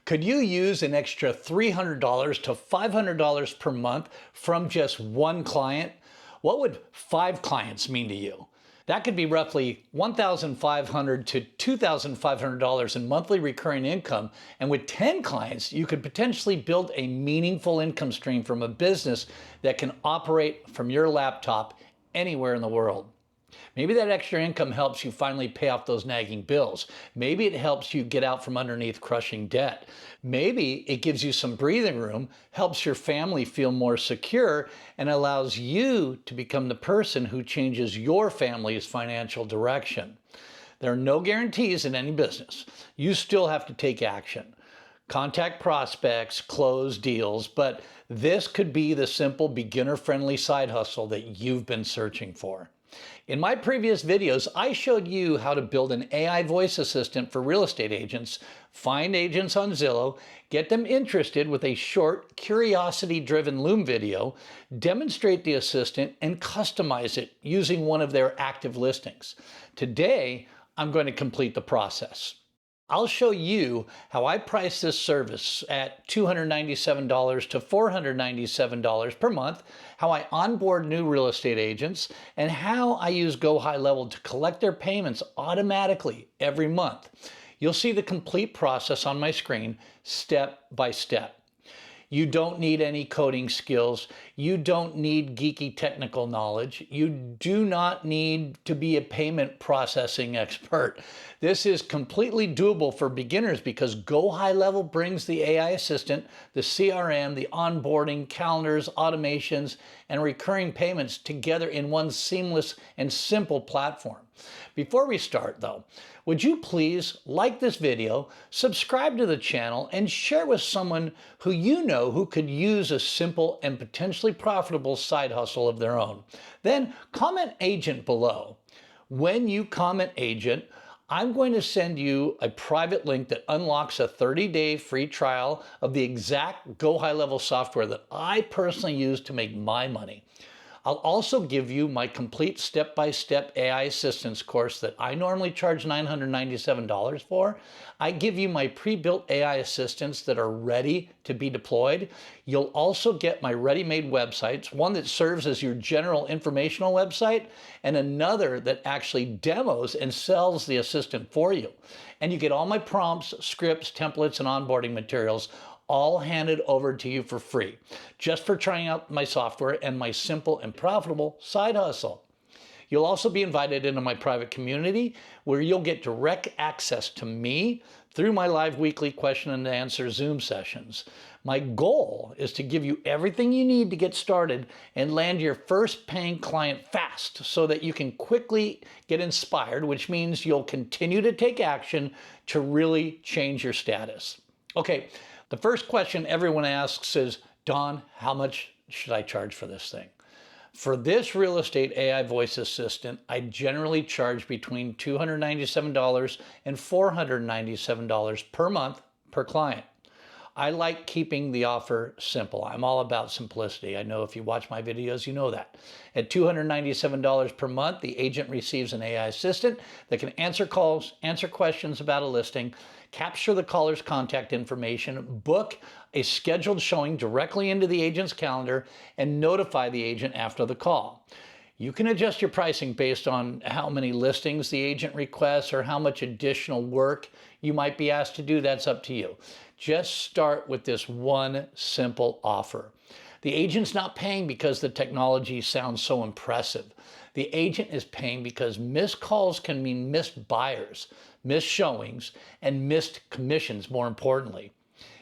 Could you use an extra $300 to $500 per month from just one client? What would 5 clients mean to you? That could be roughly $1,500 to $2,500 in monthly recurring income. And with 10 clients, you could potentially build a meaningful income stream from a business that can operate from your laptop anywhere in the world. Maybe that extra income helps you finally pay off those nagging bills. Maybe it helps you get out from underneath crushing debt. Maybe it gives you some breathing room, helps your family feel more secure, and allows you to become the person who changes your family's financial direction. There are no guarantees in any business. You still have to take action. Contact prospects, close deals, but this could be the simple beginner-friendly side hustle that you've been searching for. In my previous videos, I showed you how to build an AI voice assistant for real estate agents, find agents on Zillow, get them interested with a short, curiosity-driven Loom video, demonstrate the assistant, and customize it using one of their active listings. Today, I'm going to complete the process. I'll show you how I price this service at $297 to $497 per month, how I onboard new real estate agents, and how I use GoHighLevel to collect their payments automatically every month. You'll see the complete process on my screen, step by step. You don't need any coding skills. You don't need geeky technical knowledge. You do not need to be a payment processing expert. This is completely doable for beginners because GoHighLevel brings the AI assistant, the CRM, the onboarding, calendars, automations, and recurring payments together in one seamless and simple platform. Before we start though, would you please like this video, subscribe to the channel, and share with someone who you know who could use a simple and potentially profitable side hustle of their own. Then comment agent below. When you comment agent, I'm going to send you a private link that unlocks a 30-day free trial of the exact GoHighLevel software that I personally use to make my money. I'll also give you my complete step-by-step AI assistance course that I normally charge $997 for. I give you my pre-built AI assistants that are ready to be deployed. You'll also get my ready-made websites, one that serves as your general informational website and another that actually demos and sells the assistant for you. And you get all my prompts, scripts, templates, and onboarding materials all handed over to you for free, just for trying out my software and my simple and profitable side hustle. You'll also be invited into my private community where you'll get direct access to me through my live weekly question and answer Zoom sessions. My goal is to give you everything you need to get started and land your first paying client fast so that you can quickly get inspired, which means you'll continue to take action to really change your status. Okay. The first question everyone asks is, Don, how much should I charge for this thing? For this real estate AI voice assistant, I generally charge between $297 and $497 per month per client. I like keeping the offer simple. I'm all about simplicity. I know if you watch my videos, you know that. At $297 per month, the agent receives an AI assistant that can answer calls, answer questions about a listing, capture the caller's contact information, book a scheduled showing directly into the agent's calendar, and notify the agent after the call. You can adjust your pricing based on how many listings the agent requests or how much additional work you might be asked to do. That's up to you. Just start with this one simple offer. The agent's not paying because the technology sounds so impressive. The agent is paying because missed calls can mean missed buyers, missed showings, and missed commissions, more importantly.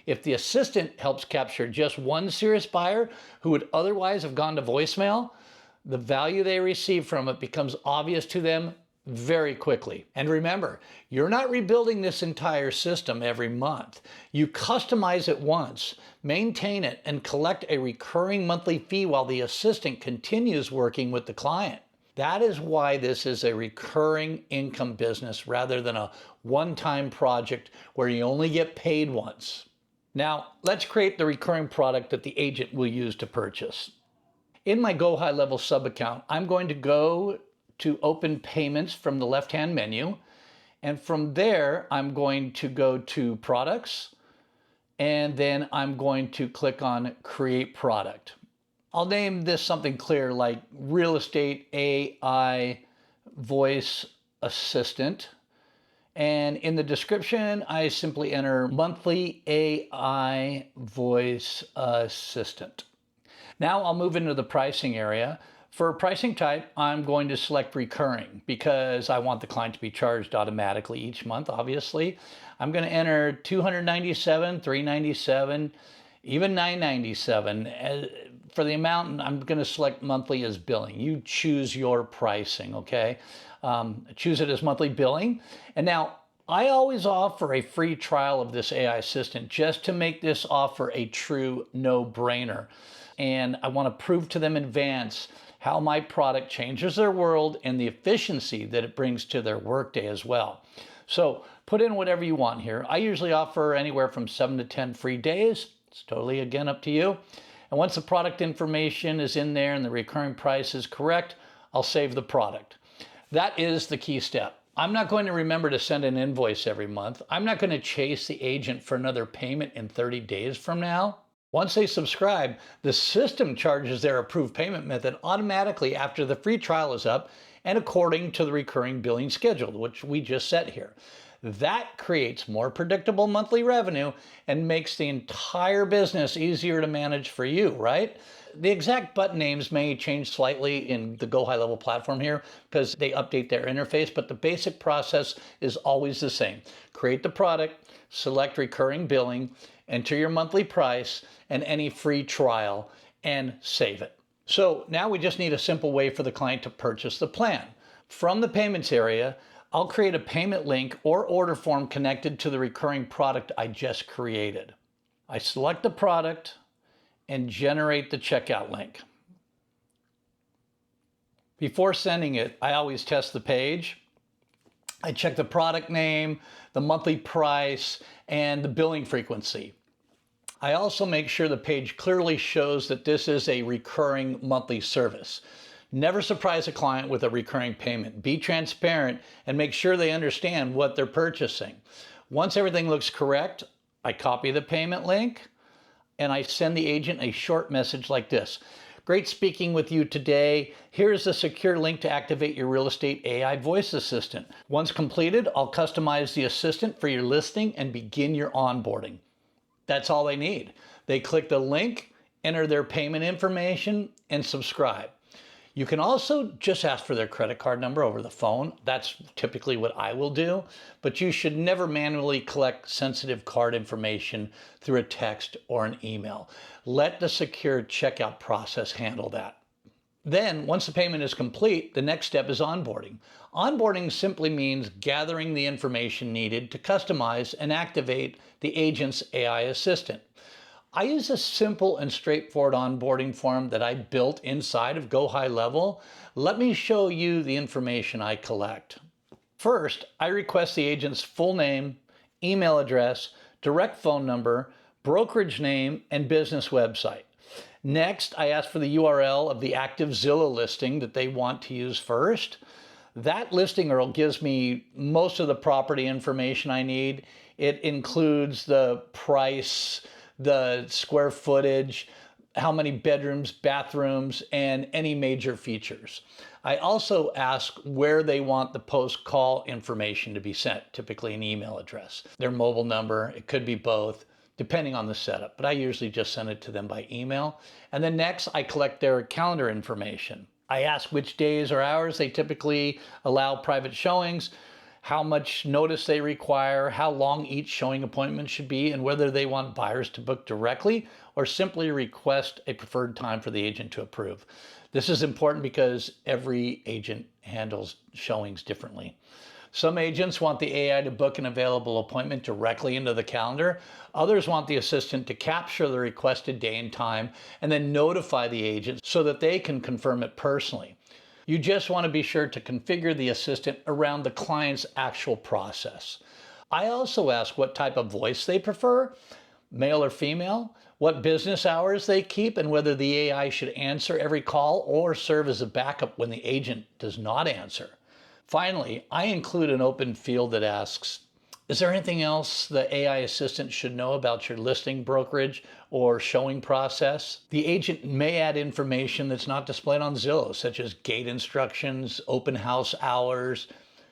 If the assistant helps capture just one serious buyer who would otherwise have gone to voicemail, the value they receive from it becomes obvious to them very quickly. And remember, you're not rebuilding this entire system every month. You customize it once, maintain it, and collect a recurring monthly fee while the assistant continues working with the client. That is why this is a recurring income business rather than a one-time project where you only get paid once. Now, let's create the recurring product that the agent will use to purchase. In my GoHighLevel sub-account, I'm going to go to open payments from the left-hand menu. And from there, I'm going to go to products, and then I'm going to click on Create Product. I'll name this something clear like Real Estate AI Voice Assistant. And in the description, I simply enter monthly AI voice assistant. Now I'll move into the pricing area. For pricing type, I'm going to select recurring because I want the client to be charged automatically each month, obviously. I'm going to enter $297, $397, even $997. For the amount, I'm going to select monthly as billing. You choose your pricing, okay? Choose it as monthly billing. And now I always offer a free trial of this AI assistant just to make this offer a true no-brainer. And I want to prove to them in advance how my product changes their world and the efficiency that it brings to their workday as well. So put in whatever you want here. I usually offer anywhere from 7 to 10 free days. It's totally, again, up to you. And once the product information is in there and the recurring price is correct, I'll save the product. That is the key step. I'm not going to remember to send an invoice every month. I'm not going to chase the agent for another payment in 30 days from now. Once they subscribe, the system charges their approved payment method automatically after the free trial is up and according to the recurring billing schedule, which we just set here. That creates more predictable monthly revenue and makes the entire business easier to manage for you, right? The exact button names may change slightly in the GoHighLevel platform here because they update their interface, but the basic process is always the same. Create the product, select recurring billing, enter your monthly price and any free trial, and save it. So now we just need a simple way for the client to purchase the plan. From the payments area, I'll create a payment link or order form connected to the recurring product I just created. I select the product and generate the checkout link. Before sending it, I always test the page. I check the product name, the monthly price, and the billing frequency. I also make sure the page clearly shows that this is a recurring monthly service. Never surprise a client with a recurring payment. Be transparent and make sure they understand what they're purchasing. Once everything looks correct, I copy the payment link and I send the agent a short message like this. Great speaking with you today. Here's a secure link to activate your real estate AI voice assistant. Once completed, I'll customize the assistant for your listing and begin your onboarding. That's all they need. They click the link, enter their payment information, and subscribe. You can also just ask for their credit card number over the phone. That's typically what I will do, but you should never manually collect sensitive card information through a text or an email. Let the secure checkout process handle that. Then, once the payment is complete, the next step is onboarding. Onboarding simply means gathering the information needed to customize and activate the agent's AI assistant. I use a simple and straightforward onboarding form that I built inside of GoHighLevel. Let me show you the information I collect. First, I request the agent's full name, email address, direct phone number, brokerage name, and business website. Next, I ask for the URL of the active Zillow listing that they want to use first. That listing URL gives me most of the property information I need. It includes the price, the square footage, how many bedrooms, bathrooms, and any major features. I also ask where they want the post-call information to be sent, typically an email address. Their mobile number, it could be both, depending on the setup, but I usually just send it to them by email. And then next, I collect their calendar information. I ask which days or hours they typically allow private showings, how much notice they require, how long each showing appointment should be, and whether they want buyers to book directly or simply request a preferred time for the agent to approve. This is important because every agent handles showings differently. Some agents want the AI to book an available appointment directly into the calendar. Others want the assistant to capture the requested day and time and then notify the agent so that they can confirm it personally. You just want to be sure to configure the assistant around the client's actual process. I also ask what type of voice they prefer, male or female, what business hours they keep, and whether the AI should answer every call or serve as a backup when the agent does not answer. Finally, I include an open field that asks, Is there anything else the AI assistant should know about your listing brokerage or showing process? The agent may add information that's not displayed on Zillow, such as gate instructions, open house hours,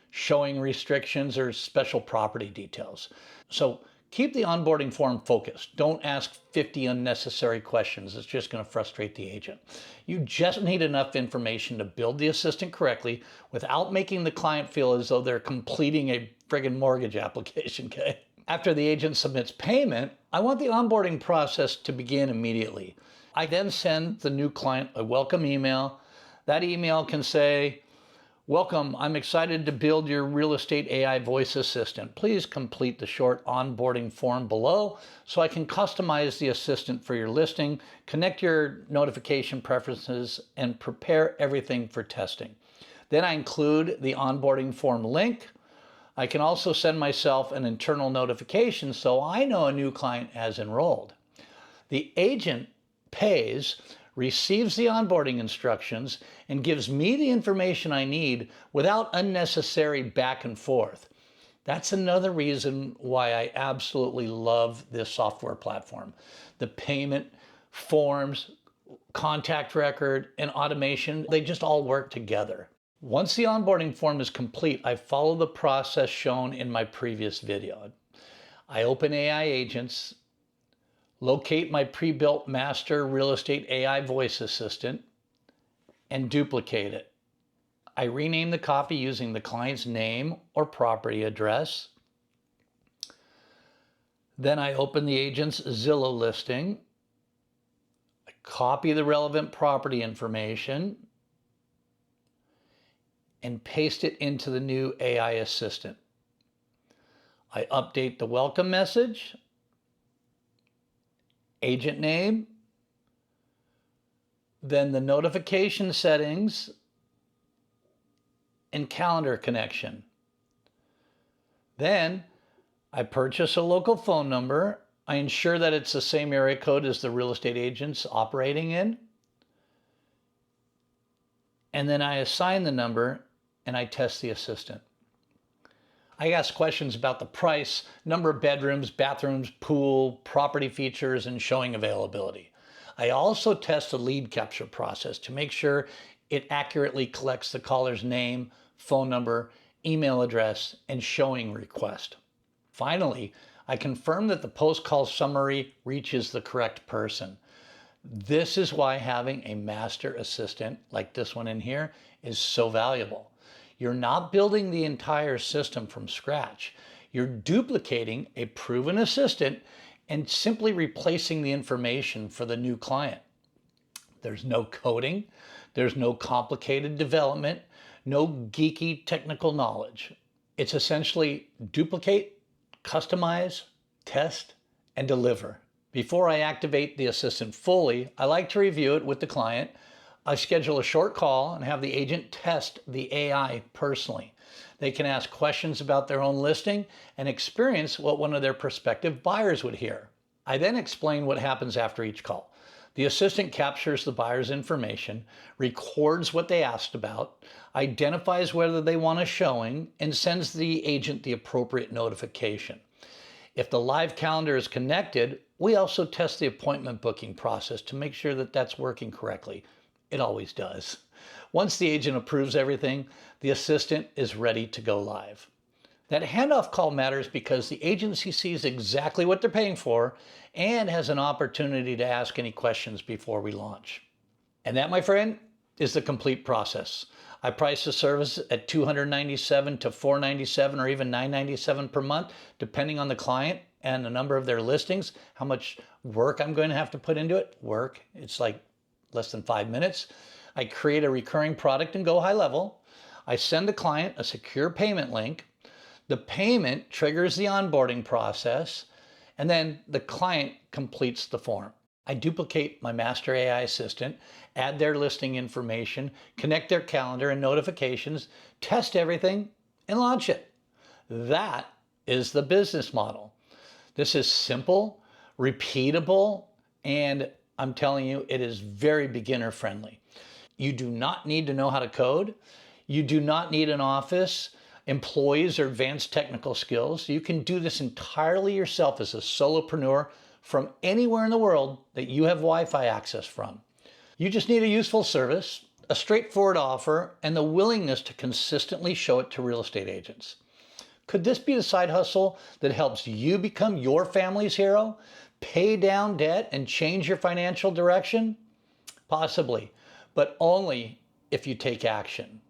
showing restrictions, or special property details. So keep the onboarding form focused. Don't ask 50 unnecessary questions. It's just going to frustrate the agent. You just need enough information to build the assistant correctly without making the client feel as though they're completing a friggin' mortgage application, okay? After the agent submits payment, I want the onboarding process to begin immediately. I then send the new client a welcome email. That email can say, "Welcome, I'm excited to build your real estate AI voice assistant. Please complete the short onboarding form below so I can customize the assistant for your listing, connect your notification preferences, and prepare everything for testing." Then I include the onboarding form link. I can also send myself an internal notification so I know a new client has enrolled. The agent pays, receives the onboarding instructions, and gives me the information I need without unnecessary back and forth. That's another reason why I absolutely love this software platform. The payment, forms, contact record, and automation, they just all work together. Once the onboarding form is complete, I follow the process shown in my previous video. I open AI Agents, locate my pre-built master real estate AI voice assistant, and duplicate it. I rename the copy using the client's name or property address. Then I open the agent's Zillow listing. I copy the relevant property information and paste it into the new AI assistant. I update the welcome message, agent name, then the notification settings, and calendar connection. Then I purchase a local phone number. I ensure that it's the same area code as the real estate agent's operating in. And then I assign the number and I test the assistant. I ask questions about the price, number of bedrooms, bathrooms, pool, property features, and showing availability. I also test the lead capture process to make sure it accurately collects the caller's name, phone number, email address, and showing request. Finally, I confirm that the post-call summary reaches the correct person. This is why having a master assistant like this one in here is so valuable. You're not building the entire system from scratch. You're duplicating a proven assistant and simply replacing the information for the new client. There's no coding, there's no complicated development, no geeky technical knowledge. It's essentially duplicate, customize, test, and deliver. Before I activate the assistant fully, I like to review it with the client. I schedule a short call and have the agent test the AI personally. They can ask questions about their own listing and experience what one of their prospective buyers would hear. I then explain what happens after each call. The assistant captures the buyer's information, records what they asked about, identifies whether they want a showing, and sends the agent the appropriate notification. If the live calendar is connected, we also test the appointment booking process to make sure that that's working correctly. It always does. Once the agent approves everything, the assistant is ready to go live. That handoff call matters because the agency sees exactly what they're paying for and has an opportunity to ask any questions before we launch. And that, my friend, is the complete process. I price the service at $297 to $497 or even $997 per month, depending on the client and the number of their listings, how much work I'm going to have to put into it. It's like less than 5 minutes. I create a recurring product in GoHighLevel. I send the client a secure payment link. The payment triggers the onboarding process, and then the client completes the form. I duplicate my master AI assistant, add their listing information, connect their calendar and notifications, test everything, and launch it. That is the business model. This is simple, repeatable, and I'm telling you, it is very beginner friendly. You do not need to know how to code. You do not need an office. employees or advanced technical skills. You can do this entirely yourself as a solopreneur from anywhere in the world that you have Wi-Fi access from. You just need a useful service, a straightforward offer, and the willingness to consistently show it to real estate agents. Could this be the side hustle that helps you become your family's hero, pay down debt, and change your financial direction? Possibly, but only if you take action.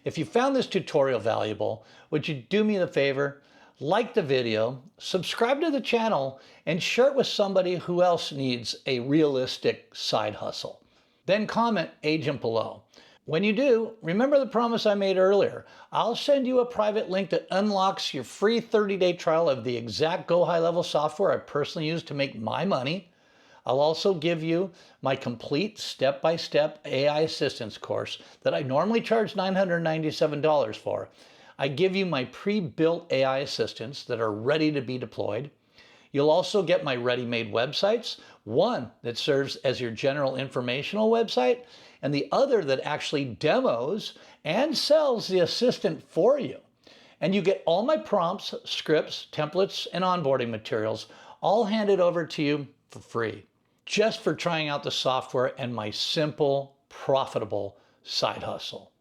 If you found this tutorial valuable, would you do me the favor, like the video, subscribe to the channel, and share it with somebody who else needs a realistic side hustle. Then comment agent below. When you do, remember the promise I made earlier. I'll send you a private link that unlocks your free 30-day trial of the exact GoHighLevel software I personally use to make my money. I'll also give you my complete step-by-step AI assistance course that I normally charge $997 for. I give you my pre-built AI assistants that are ready to be deployed. You'll also get my ready-made websites, one that serves as your general informational website, and the other that actually demos and sells the assistant for you. And you get all my prompts, scripts, templates, and onboarding materials all handed over to you for free, just for trying out the software and my simple, profitable side hustle.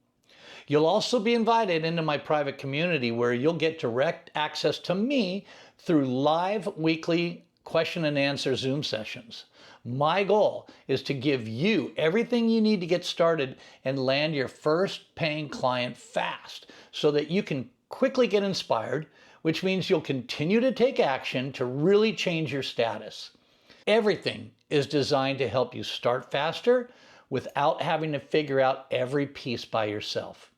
You'll also be invited into my private community where you'll get direct access to me through live weekly question and answer Zoom sessions. My goal is to give you everything you need to get started and land your first paying client fast so that you can quickly get inspired, which means you'll continue to take action to really change your status. Everything is designed to help you start faster without having to figure out every piece by yourself.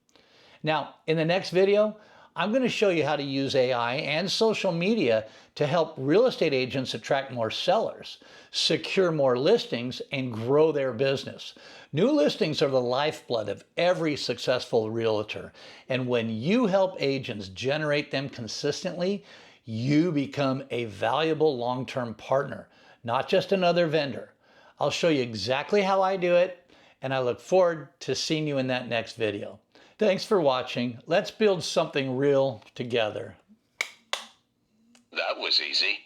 Now, in the next video, I'm going to show you how to use AI and social media to help real estate agents attract more sellers, secure more listings, and grow their business. New listings are the lifeblood of every successful realtor. And when you help agents generate them consistently, you become a valuable long-term partner, not just another vendor. I'll show you exactly how I do it, and I look forward to seeing you in that next video. Thanks for watching. Let's build something real together. That was easy.